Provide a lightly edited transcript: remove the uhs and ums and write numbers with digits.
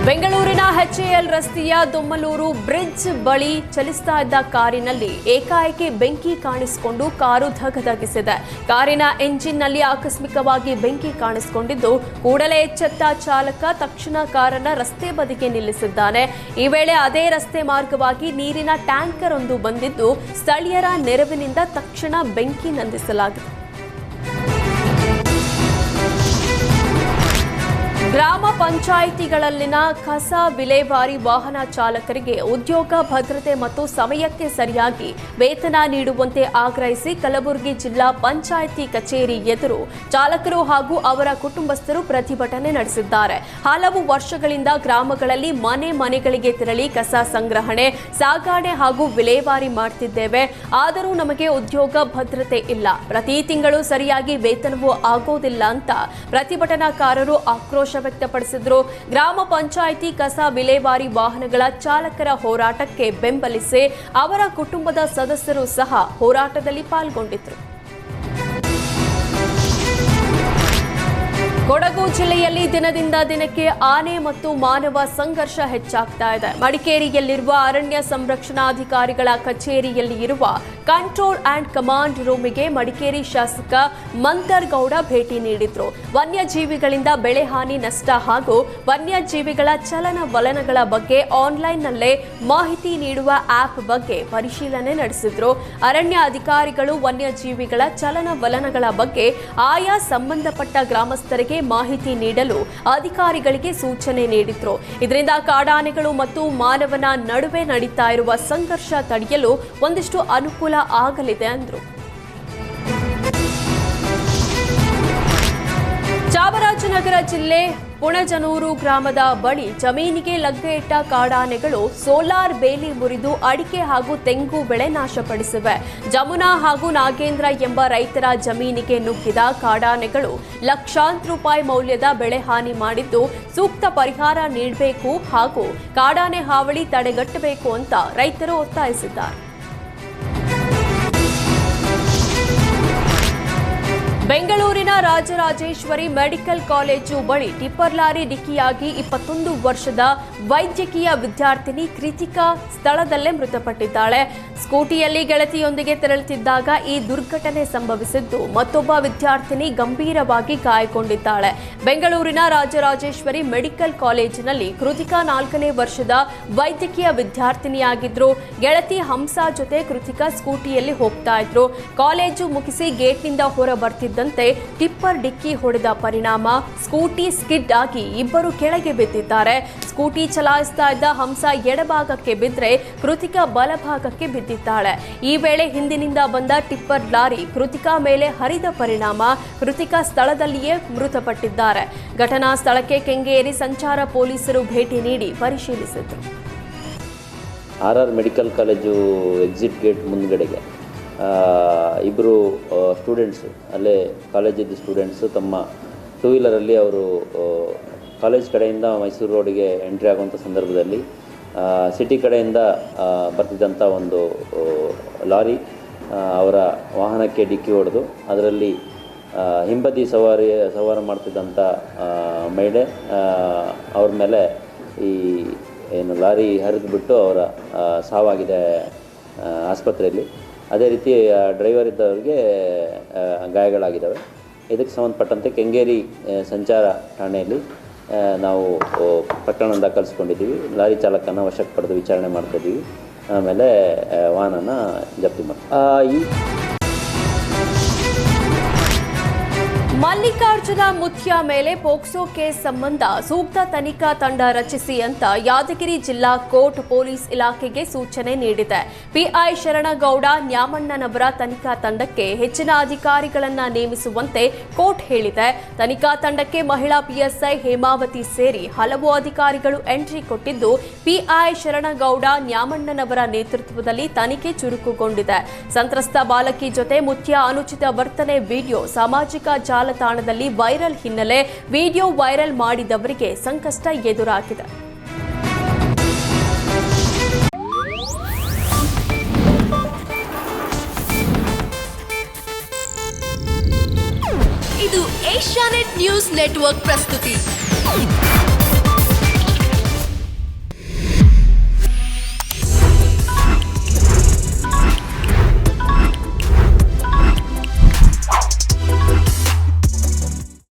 ಬೆಂಗಳೂರಿನ HAL ರಸ್ತೆಯ Domlur bridge ಬಳಿ ಚಲಿಸ್ತಾ ಇದ್ದ ಕಾರಿನಲ್ಲಿ ಏಕಾಏಕಿ ಬೆಂಕಿ ಕಾಣಿಸಿಕೊಂಡು ಕಾರು ಧಗಧಗಿಸಿದೆ. ಕಾರಿನ ಎಂಜಿನ್ನಲ್ಲಿ ಆಕಸ್ಮಿಕವಾಗಿ ಬೆಂಕಿ ಕಾಣಿಸಿಕೊಂಡಿದ್ದು ಕೂಡಲೇ ಎಚ್ಚೆತ್ತ ಚಾಲಕ ತಕ್ಷಣ ಕಾರನ್ನು ರಸ್ತೆ ಬದಿಗೆ ನಿಲ್ಲಿಸಿದ್ದಾನೆ. ಈ ವೇಳೆ ಅದೇ ರಸ್ತೆ ಮಾರ್ಗವಾಗಿ ನೀರಿನ ಟ್ಯಾಂಕರ್ ಒಂದು ಬಂದಿದ್ದು ಸ್ಥಳೀಯರ ನೆರವಿನಿಂದ ತಕ್ಷಣ ಬೆಂಕಿ ನಂದಿಸಲಾಗಿದೆ. ಗ್ರಾಮ ಪಂಚಾಯಿತಿಗಳಲ್ಲಿನ ಕಸ ವಿಲೇವಾರಿ ವಾಹನ ಚಾಲಕರಿಗೆ ಉದ್ಯೋಗ ಭದ್ರತೆ ಮತ್ತು ಸಮಯಕ್ಕೆ ಸರಿಯಾಗಿ ವೇತನ ನೀಡುವಂತೆ ಆಗ್ರಹಿಸಿ ಕಲಬುರಗಿ ಜಿಲ್ಲಾ ಪಂಚಾಯಿತಿ ಕಚೇರಿ ಎದುರು ಚಾಲಕರು ಹಾಗೂ ಅವರ ಕುಟುಂಬಸ್ಥರು ಪ್ರತಿಭಟನೆ ನಡೆಸಿದ್ದಾರೆ. ಹಲವು ವರ್ಷಗಳಿಂದ ಗ್ರಾಮಗಳಲ್ಲಿ ಮನೆಗಳಿಗೆ ತೆರಳಿ ಕಸ ಸಂಗ್ರಹಣೆ, ಸಾಗಣೆ ಹಾಗೂ ವಿಲೇವಾರಿ ಮಾಡುತ್ತಿದ್ದೇವೆ. ಆದರೂ ನಮಗೆ ಉದ್ಯೋಗ ಭದ್ರತೆ ಇಲ್ಲ. ಪ್ರತಿ ತಿಂಗಳು ಸರಿಯಾಗಿ ವೇತನವೂ ಆಗೋದಿಲ್ಲ ಅಂತ ಪ್ರತಿಭಟನಾಕಾರರು ಆಕ್ರೋಶ ವ್ಯಕ್ತಪಡಿಸಿದ್ರು. ಗ್ರಾಮ ಪಂಚಾಯಿತಿ ಕಸ ವಿಲೇವಾರಿ ವಾಹನಗಳ ಚಾಲಕರ ಹೋರಾಟಕ್ಕೆ ಬೆಂಬಲಿಸಿ ಅವರ ಕುಟುಂಬದ ಸದಸ್ಯರು ಸಹ ಹೋರಾಟದಲ್ಲಿ ಪಾಲ್ಗೊಂಡಿದ್ರು. ಕೊಡಗು ಜಿಲ್ಲೆಯಲ್ಲಿ ದಿನದಿಂದ ದಿನಕ್ಕೆ ಆನೆ ಮತ್ತು ಮಾನವ ಸಂಘರ್ಷ ಹೆಚ್ಚಾಗ್ತಾ ಇದೆ. ಮಡಿಕೇರಿಯಲ್ಲಿರುವ ಅರಣ್ಯ ಸಂರಕ್ಷಣಾಧಿಕಾರಿಗಳ ಕಚೇರಿಯಲ್ಲಿ ಇರುವ ಕಂಟ್ರೋಲ್ ಅಂಡ್ ಕಮಾಂಡ್ ರೂಮಿಗೆ ಮಡಿಕೇರಿ ಶಾಸಕ ಮಂತರ್ಗೌಡ ಭೇಟಿ ನೀಡಿದ್ರು. ವನ್ಯಜೀವಿಗಳಿಂದ ಬೆಳೆ ಹಾನಿ, ನಷ್ಟ ಹಾಗೂ ವನ್ಯಜೀವಿಗಳ ಚಲನವಲನಗಳ ಬಗ್ಗೆ ಆನ್ಲೈನ್ನಲ್ಲೇ ಮಾಹಿತಿ ನೀಡುವ ಆಪ್ ಬಗ್ಗೆ ಪರಿಶೀಲನೆ ನಡೆಸಿದ್ರು. ಅರಣ್ಯ ಅಧಿಕಾರಿಗಳು ವನ್ಯಜೀವಿಗಳ ಚಲನವಲನಗಳ ಬಗ್ಗೆ ಆಯಾ ಸಂಬಂಧಪಟ್ಟ ಗ್ರಾಮಸ್ಥರಿಗೆ ಮಾಹಿತಿ ನೀಡಲು ಅಧಿಕಾರಿಗಳಿಗೆ ಸೂಚನೆ ನೀಡಿದ್ರು. ಇದರಿಂದ ಕಾಡಾನೆಗಳು ಮತ್ತು ಮಾನವನ ನಡುವೆ ನಡೀತಾ ಇರುವ ಸಂಘರ್ಷ ತಡೆಯಲು ಒಂದಿಷ್ಟು ಅನುಕೂಲ ಆಗಲಿದೆ ಅಂದ್ರು. ಚಾಮರಾಜನಗರ ಜಿಲ್ಲೆ ಪುಣಜನೂರು ಗ್ರಾಮದ ಬಳಿ ಜಮೀನಿಗೆ ಲಗ್ಗೆ ಇಟ್ಟ ಕಾಡಾನೆಗಳು ಸೋಲಾರ್ ಬೇಲಿ ಮುರಿದು ಅಡಿಕೆ ಹಾಗೂ ತೆಂಗು ಬೆಳೆ ನಾಶಪಡಿಸಿವೆ. ಜಮುನಾ ಹಾಗೂ ನಾಗೇಂದ್ರ ಎಂಬ ರೈತರ ಜಮೀನಿಗೆ ನುಗ್ಗಿದ ಕಾಡಾನೆಗಳು ಲಕ್ಷಾಂತರ ರೂಪಾಯಿ ಮೌಲ್ಯದ ಬೆಳೆ ಹಾನಿ ಮಾಡಿದ್ದು, ಸೂಕ್ತ ಪರಿಹಾರ ನೀಡಬೇಕು ಹಾಗೂ ಕಾಡಾನೆ ಹಾವಳಿ ತಡೆಗಟ್ಟಬೇಕು ಅಂತ ರೈತರು ಒತ್ತಾಯಿಸಿದ್ದಾರೆ. ಬೆಂಗಳೂರಿನ ರಾಜರಾಜೇಶ್ವರಿ ಮೆಡಿಕಲ್ ಕಾಲೇಜು ಬಳಿ ಟಿಪ್ಪರ್ ಲಾರಿ ಡಿಕ್ಕಿಯಾಗಿ 21 ವರ್ಷದ ವೈದ್ಯಕೀಯ ವಿದ್ಯಾರ್ಥಿನಿ ಕೃತಿಕಾ ಸ್ಥಳದಲ್ಲೇ ಮೃತಪಟ್ಟಿದ್ದಾಳೆ. ಸ್ಕೂಟಿಯಲ್ಲಿ ಗೆಳತಿಯೊಂದಿಗೆ ತೆರಳುತ್ತಿದ್ದಾಗ ಈ ದುರ್ಘಟನೆ ಸಂಭವಿಸಿದ್ದು, ಮತ್ತೊಬ್ಬ ವಿದ್ಯಾರ್ಥಿನಿ ಗಂಭೀರವಾಗಿ ಗಾಯಗೊಂಡಿದ್ದಾಳೆ. ಬೆಂಗಳೂರಿನ ರಾಜರಾಜೇಶ್ವರಿ ಮೆಡಿಕಲ್ ಕಾಲೇಜಿನಲ್ಲಿ ಕೃತಿಕಾ 4ನೇ ವರ್ಷದ ವೈದ್ಯಕೀಯ ವಿದ್ಯಾರ್ಥಿನಿಯಾಗಿದ್ರು. ಗೆಳತಿ ಹಂಸಾ ಜೊತೆ ಕೃತಿಕಾ ಸ್ಕೂಟಿಯಲ್ಲಿ ಹೋಗ್ತಾ ಇದ್ರು. ಕಾಲೇಜು ಮುಗಿಸಿ ಗೇಟ್ನಿಂದ ಹೊರ ಬರ್ತಿದ್ದ ಟಿಪ್ಪರ್ ಡಿಕ್ಕಿ ಹೊಡೆದ ಪರಿಣಾಮ ಸ್ಕೂಟಿ ಸ್ಕಿಡ್ ಆಗಿ ಇಬ್ಬರು ಕೆಳಗೆ ಬಿದ್ದಿದ್ದಾರೆ. ಸ್ಕೂಟಿ ಚಲಾಯಿಸ್ತಾ ಇದ್ದ ಹಂಸ ಎಡಭಾಗಕ್ಕೆ ಬಿದ್ದರೆ ಕೃತಿಕಾ ಬಲಭಾಗಕ್ಕೆ ಬಿದ್ದಿದ್ದಾಳೆ. ಈ ವೇಳೆ ಹಿಂದಿನಿಂದ ಬಂದ ಟಿಪ್ಪರ್ ಲಾರಿ ಕೃತಿಕಾ ಮೇಲೆ ಹರಿದ ಪರಿಣಾಮ ಕೃತಿಕಾ ಸ್ಥಳದಲ್ಲಿಯೇ ಮೃತಪಟ್ಟಿದ್ದಾರೆ. ಘಟನಾ ಸ್ಥಳಕ್ಕೆ ಕೆಂಗೇರಿ ಸಂಚಾರ ಪೊಲೀಸರು ಭೇಟಿ ನೀಡಿ ಪರಿಶೀಲಿಸಿದರು. R medical college exit gate ಮುಂದ್ಗಡೆಗೆ ಇಬ್ಬರು ಸ್ಟೂಡೆಂಟ್ಸು, ಅಲ್ಲೇ ಕಾಲೇಜಿದ್ದು ಸ್ಟೂಡೆಂಟ್ಸು ತಮ್ಮ ಟೂ ವೀಲರಲ್ಲಿ ಅವರು ಕಾಲೇಜ್ ಕಡೆಯಿಂದ ಮೈಸೂರು ರೋಡಿಗೆ ಎಂಟ್ರಿ ಆಗುವಂಥ ಸಂದರ್ಭದಲ್ಲಿ ಸಿಟಿ ಕಡೆಯಿಂದ ಬರ್ತಿದ್ದಂಥ ಒಂದು ಲಾರಿ ಅವರ ವಾಹನಕ್ಕೆ ಡಿಕ್ಕಿ ಹೊಡೆದು ಅದರಲ್ಲಿ ಹಿಂಬದಿ ಸವಾರ ಮಾಡ್ತಿದ್ದಂಥ ಮಹಿಳೆ ಅವ್ರ ಮೇಲೆ ಈ ಏನು ಲಾರಿ ಹರಿದುಬಿಟ್ಟು ಅವರ ಸಾವಾಗಿದೆ ಆಸ್ಪತ್ರೆಯಲ್ಲಿ. ಅದೇ ರೀತಿ ಡ್ರೈವರ್ ಇದ್ದವರಿಗೆ ಗಾಯಗಳಾಗಿದ್ದಾವೆ. ಇದಕ್ಕೆ ಸಂಬಂಧಪಟ್ಟಂತೆ ಕೆಂಗೇರಿ ಸಂಚಾರ ಠಾಣೆಯಲ್ಲಿ ನಾವು ಪ್ರಕರಣ ದಾಖಲಿಸಿಕೊಂಡಿದ್ದೀವಿ. ಲಾರಿ ಚಾಲಕನ ವಶಕ್ಕೆ ಪಡೆದು ವಿಚಾರಣೆ ಮಾಡ್ತಿದ್ದೀವಿ. ಆಮೇಲೆ ವಾಹನನ ಜಪ್ತಿ ಮಾಡ್ತೀವಿ. ಮಲ್ಲಿಕಾರ್ಜುನ ಮುತ್ಯ ಮೇಲೆ ಪೋಕ್ಸೋ ಕೇಸ್ ಸಂಬಂಧ ಸೂಕ್ತ ತನಿಖಾ ತಂಡ ರಚಿಸಿ ಅಂತ ಯಾದಗಿರಿ ಜಿಲ್ಲಾ ಕೋರ್ಟ್ ಪೊಲೀಸ್ ಇಲಾಖೆಗೆ ಸೂಚನೆ ನೀಡಿದೆ. ಪಿಐ ಶರಣಗೌಡ ನ್ಯಾಮಣ್ಣನವರ ತನಿಖಾ ತಂಡಕ್ಕೆ ಹೆಚ್ಚಿನ ಅಧಿಕಾರಿಗಳನ್ನ ನೇಮಿಸುವಂತೆ ಕೋರ್ಟ್ ಹೇಳಿದೆ. ತನಿಖಾ ತಂಡಕ್ಕೆ ಮಹಿಳಾ ಪಿಎಸ್ಐ ಹೇಮಾವತಿ ಸೇರಿ ಹಲವು ಅಧಿಕಾರಿಗಳು ಎಂಟ್ರಿ ಕೊಟ್ಟಿದ್ದು, ಪಿಐ ಶರಣಗೌಡ ನ್ಯಾಮಣ್ಣನವರ ನೇತೃತ್ವದಲ್ಲಿ ತನಿಖೆ ಚುರುಕುಗೊಂಡಿದೆ. ಸಂತ್ರಸ್ತ ಬಾಲಕಿ ಜೊತೆ ಮುತ್ಯ ಅನುಚಿತ ವರ್ತನೆ ವಿಡಿಯೋ ಸಾಮಾಜಿಕ ಜಾಲತಾಣದಲ್ಲಿ ವೈರಲ್ ಹಿನ್ನೆಲೆ ವಿಡಿಯೋ ವೈರಲ್ ಮಾಡಿದವರಿಗೆ ಸಂಕಷ್ಟ ಎದುರಾಗಿದೆ. ಇದು ಏಷ್ಯಾನೆಟ್ ನ್ಯೂಸ್ ನೆಟ್ವರ್ಕ್ ಪ್ರಸ್ತುತಿ.